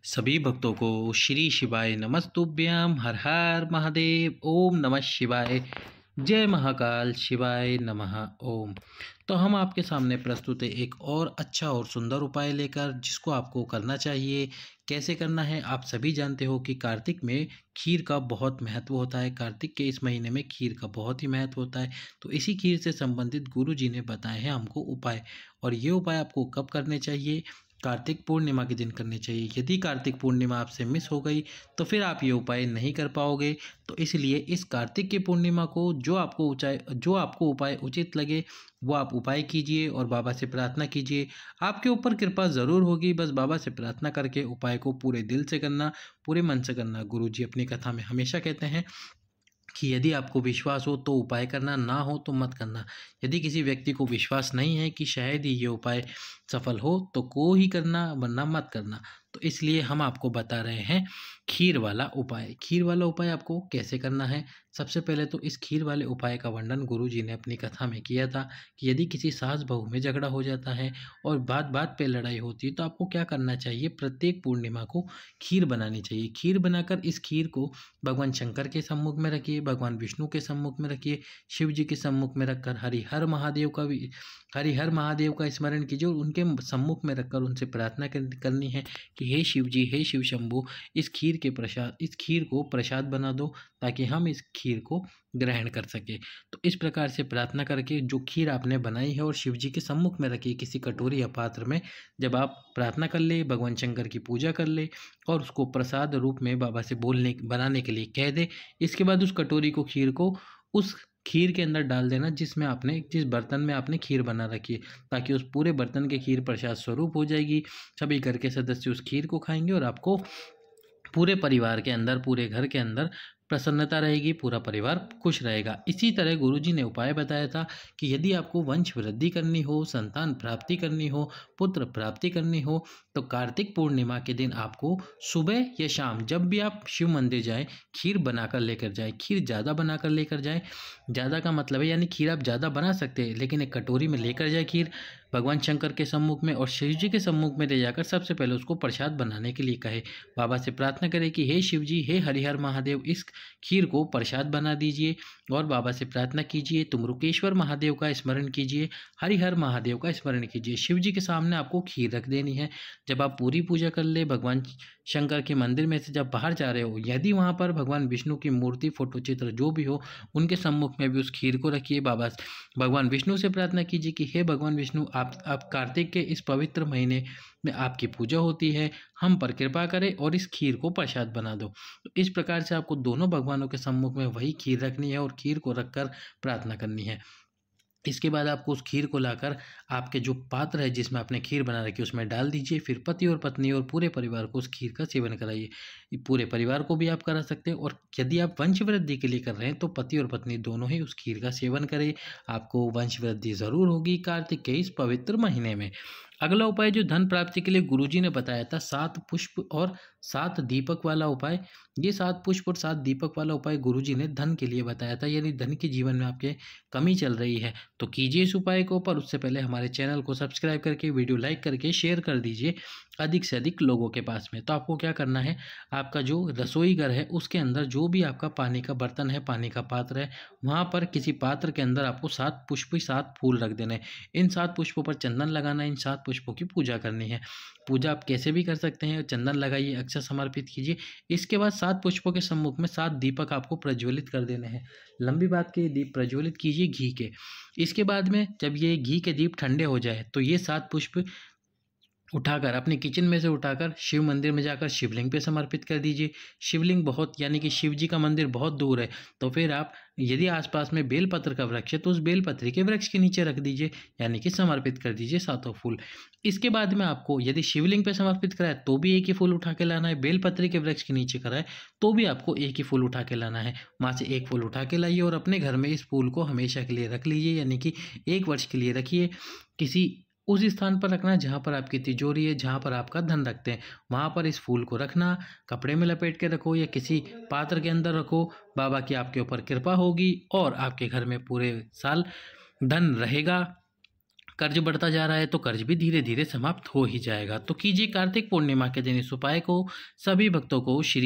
सभी भक्तों को श्री शिवाय नमस्तुभ्यं। हर हर महादेव। ओम नमः शिवाय। जय महाकाल शिवाय नमः। ओम। तो हम आपके सामने प्रस्तुत है एक और अच्छा और सुंदर उपाय लेकर, जिसको आपको करना चाहिए। कैसे करना है आप सभी जानते हो कि कार्तिक में खीर का बहुत महत्व होता है। कार्तिक के इस महीने में खीर का बहुत ही महत्व होता है। तो इसी खीर से संबंधित गुरु जी ने बताए हैं हमको उपाय, और ये उपाय आपको कब करने चाहिए? कार्तिक पूर्णिमा के दिन करनी चाहिए। यदि कार्तिक पूर्णिमा आपसे मिस हो गई तो फिर आप ये उपाय नहीं कर पाओगे। तो इसलिए इस कार्तिक की पूर्णिमा को जो आपको उपाय उचित लगे वो आप उपाय कीजिए और बाबा से प्रार्थना कीजिए। आपके ऊपर कृपा ज़रूर होगी। बस बाबा से प्रार्थना करके उपाय को पूरे दिल से करना, पूरे मन से करना। गुरु जी अपनी कथा में हमेशा कहते हैं कि यदि आपको विश्वास हो तो उपाय करना, ना हो तो मत करना। यदि किसी व्यक्ति को विश्वास नहीं है कि शायद ही ये उपाय सफल हो तो को ही करना, वरना मत करना। तो इसलिए हम आपको बता रहे हैं खीर वाला उपाय। खीर वाला उपाय आपको कैसे करना है? सबसे पहले तो इस खीर वाले उपाय का वर्णन गुरु जी ने अपनी कथा में किया था कि यदि किसी सास बहू में झगड़ा हो जाता है और बात बात पे लड़ाई होती है तो आपको क्या करना चाहिए? प्रत्येक पूर्णिमा को खीर बनानी चाहिए। खीर बनाकर इस खीर को भगवान शंकर के सम्मुख में रखिए, भगवान विष्णु के सम्मुख में रखिए, शिव जी के सम्मुख में रखकर हरिहर महादेव का स्मरण कीजिए और उनके सम्मुख में रखकर उनसे प्रार्थना करनी है कि हे शिव जी, हे शिव शंभु, इस खीर को प्रसाद बना दो ताकि हम इस खीर को ग्रहण कर सके। तो इस प्रकार से प्रार्थना करके जो खीर आपने बनाई है और शिव जी के सम्मुख में रखी किसी कटोरी या पात्र में, जब आप प्रार्थना कर ले, भगवान शंकर की पूजा कर ले और उसको प्रसाद रूप में बाबा से बनाने के लिए कह दे। इसके बाद उस कटोरी को, खीर को उस खीर के अंदर डाल देना जिस बर्तन में आपने खीर बना रखी है, ताकि उस पूरे बर्तन के खीर प्रसाद स्वरूप हो जाएगी। सभी घर के सदस्य उस खीर को खाएंगे और आपको पूरे परिवार के अंदर, पूरे घर के अंदर प्रसन्नता रहेगी, पूरा परिवार खुश रहेगा। इसी तरह गुरुजी ने उपाय बताया था कि यदि आपको वंश वृद्धि करनी हो, संतान प्राप्ति करनी हो, पुत्र प्राप्ति करनी हो, तो कार्तिक पूर्णिमा के दिन आपको सुबह या शाम जब भी आप शिव मंदिर जाएं, खीर बनाकर लेकर जाएं। खीर ज़्यादा बनाकर लेकर जाएं। ज़्यादा का मतलब है यानी खीर आप ज़्यादा बना सकते हैं, लेकिन एक कटोरी में लेकर जाए खीर, भगवान शंकर के सम्मुख में और शिव जी के सम्मुख में ले जाकर सबसे पहले उसको प्रसाद बनाने के लिए कहे। बाबा से प्रार्थना करें कि हे शिव जी, हे हरिहर महादेव, इस खीर को प्रसाद बना दीजिए। और बाबा से प्रार्थना कीजिए, तुमरुकेश्वर महादेव का स्मरण कीजिए, हरिहर महादेव का स्मरण कीजिए। शिव जी के सामने आपको खीर रख देनी है। जब आप पूरी पूजा कर ले, भगवान शंकर के मंदिर में से जब बाहर जा रहे हो, यदि वहाँ पर भगवान विष्णु की मूर्ति, फोटो चित्र जो भी हो, उनके सम्मुख में भी उस खीर को रखिए। भगवान विष्णु से प्रार्थना कीजिए कि हे भगवान विष्णु, आप कार्तिक के इस पवित्र महीने में आपकी पूजा होती है, हम पर कृपा करें और इस खीर को प्रसाद बना दो। तो इस प्रकार से आपको दोनों भगवानों के सम्मुख में वही खीर रखनी है और खीर को रखकर प्रार्थना करनी है। इसके बाद आपको उस खीर को लाकर आपके जो पात्र है जिसमें आपने खीर बना रखी है उसमें डाल दीजिए। फिर पति और पत्नी और पूरे परिवार को उस खीर का सेवन कराइए। पूरे परिवार को भी आप करा सकते हैं, और यदि आप वंश वृद्धि के लिए कर रहे हैं तो पति और पत्नी दोनों ही उस खीर का सेवन करें। आपको वंश वृद्धि ज़रूर होगी कार्तिक के इस पवित्र महीने में। अगला उपाय जो धन प्राप्ति के लिए गुरुजी ने बताया था, 7 पुष्प और 7 दीपक वाला उपाय। ये 7 पुष्प और 7 दीपक वाला उपाय गुरुजी ने धन के लिए बताया था। यदि धन के जीवन में आपके कमी चल रही है तो कीजिए इस उपाय को, पर उससे पहले हमारे चैनल को सब्सक्राइब करके, वीडियो लाइक करके शेयर कर दीजिए अधिक से अधिक लोगों के पास में। तो आपको क्या करना है, आपका जो रसोई घर है उसके अंदर जो भी आपका पानी का बर्तन है, पानी का पात्र है, वहाँ पर किसी पात्र के अंदर आपको 7 पुष्प, 7 फूल रख देने। इन 7 पुष्पों पर चंदन लगाना, इन 7 पुष्पों की पूजा करनी है। पूजा आप कैसे भी कर सकते हैं, चंदन लगाइए, अक्षत समर्पित कीजिए। इसके बाद 7 पुष्पों के सम्मुख में 7 दीपक आपको प्रज्वलित कर देने हैं। लंबी बात के दीप प्रज्वलित कीजिए घी के। इसके बाद में जब ये घी के दीप ठंडे हो जाए तो ये 7 पुष्प उठाकर अपने किचन में से उठाकर शिव मंदिर में जाकर शिवलिंग पे समर्पित कर दीजिए। शिवलिंग बहुत, यानी कि शिव जी का मंदिर बहुत दूर है, तो फिर आप यदि आसपास में बेलपत्र का वृक्ष है तो उस बेलपत्री के वृक्ष के नीचे रख दीजिए, यानी कि समर्पित कर दीजिए 7 फूल। इसके बाद में आपको यदि शिवलिंग पे समर्पित कराए तो भी एक ही फूल उठा के लाना है, बेलपत्री के वृक्ष के नीचे कराए तो भी आपको एक ही फूल उठा के लाना है। वहाँ से एक फूल उठा के लाइए और अपने घर में इस फूल को हमेशा के लिए रख लीजिए, यानी कि 1 वर्ष के लिए रखिए। किसी उस स्थान पर रखना जहाँ पर आपकी तिजोरी है, जहाँ पर आपका धन रखते हैं, वहाँ पर इस फूल को रखना। कपड़े में लपेट के रखो या किसी पात्र के अंदर रखो। बाबा की आपके ऊपर कृपा होगी और आपके घर में पूरे साल धन रहेगा। कर्ज बढ़ता जा रहा है तो कर्ज भी धीरे धीरे समाप्त हो ही जाएगा। तो कीजिए कार्तिक पूर्णिमा के दिन इस उपाय को। सभी भक्तों को श्री